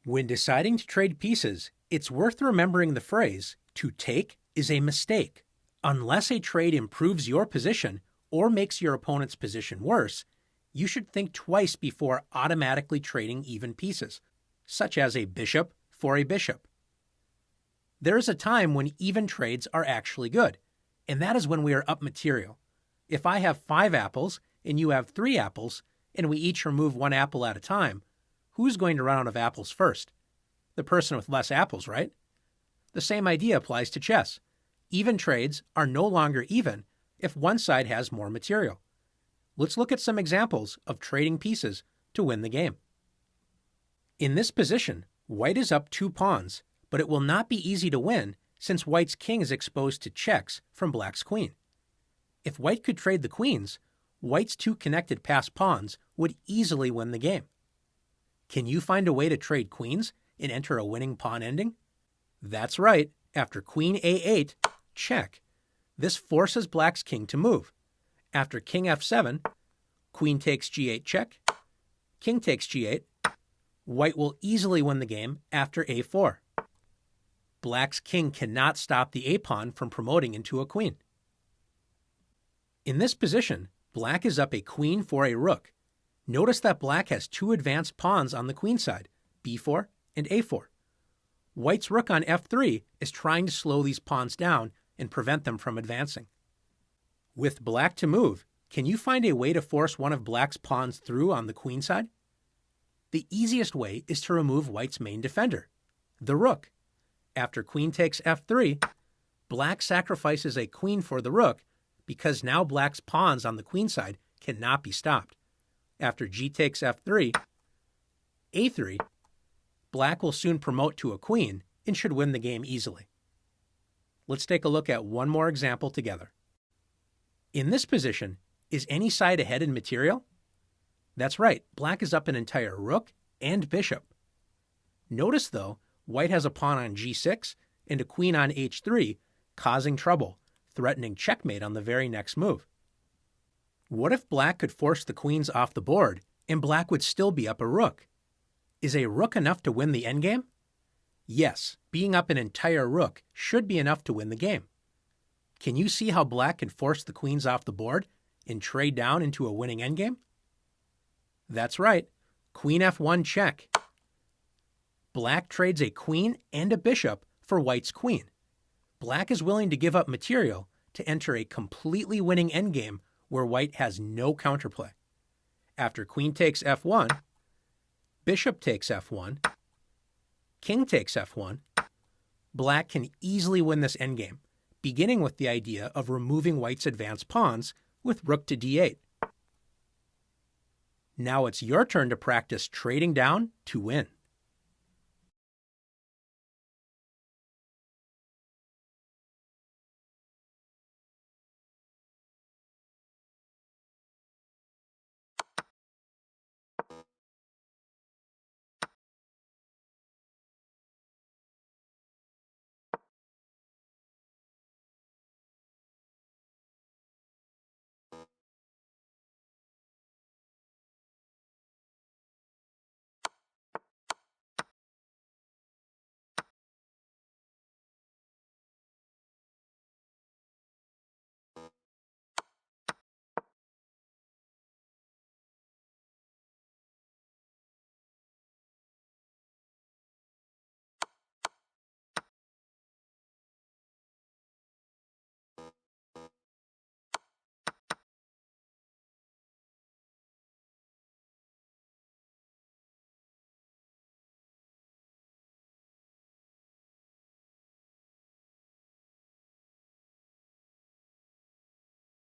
When deciding to trade pieces, it's worth remembering the phrase, "to take is a mistake." Unless a trade improves your position or makes your opponent's position worse, you should think twice before automatically trading even pieces, such as a bishop for a bishop. There is a time when even trades are actually good, and that is when we are up material. If I have 5 apples and you have 3 apples, and we each remove 1 apple at a time, who's going to run out of apples first? The person with less apples, right? The same idea applies to chess. Even trades are no longer even if one side has more material. Let's look at some examples of trading pieces to win the game. In this position, white is up 2 pawns, but it will not be easy to win since white's king is exposed to checks from black's queen. If white could trade the queens, white's 2 connected passed pawns would easily win the game. Can you find a way to trade queens and enter a winning pawn ending? That's right. After queen a8, check. This forces black's king to move. After king f7, queen takes g8 check, king takes g8, white will easily win the game after a4. Black's king cannot stop the a-pawn from promoting into a queen. In this position, black is up a queen for a rook. Notice that black has 2 advanced pawns on the queen side, b4 and a4. White's rook on f3 is trying to slow these pawns down and prevent them from advancing. With black to move, can you find a way to force one of black's pawns through on the queen side? The easiest way is to remove white's main defender, the rook. After queen takes f3, black sacrifices a queen for the rook because now black's pawns on the queen side cannot be stopped. After g takes f3, a3, black will soon promote to a queen and should win the game easily. Let's take a look at one more example together. In this position, is any side ahead in material? That's right, black is up an entire rook and bishop. Notice, though, white has a pawn on g6 and a queen on h3, causing trouble, threatening checkmate on the very next move. What if black could force the queens off the board and black would still be up a rook? Is a rook enough to win the endgame? Yes, being up an entire rook should be enough to win the game. Can you see how black can force the queens off the board and trade down into a winning endgame? That's right, queen f1 check. Black trades a queen and a bishop for white's queen. Black is willing to give up material to enter a completely winning endgame where white has no counterplay. After queen takes f1, bishop takes f1, king takes f1, black can easily win this endgame, beginning with the idea of removing white's advanced pawns with rook to d8. Now it's your turn to practice trading down to win.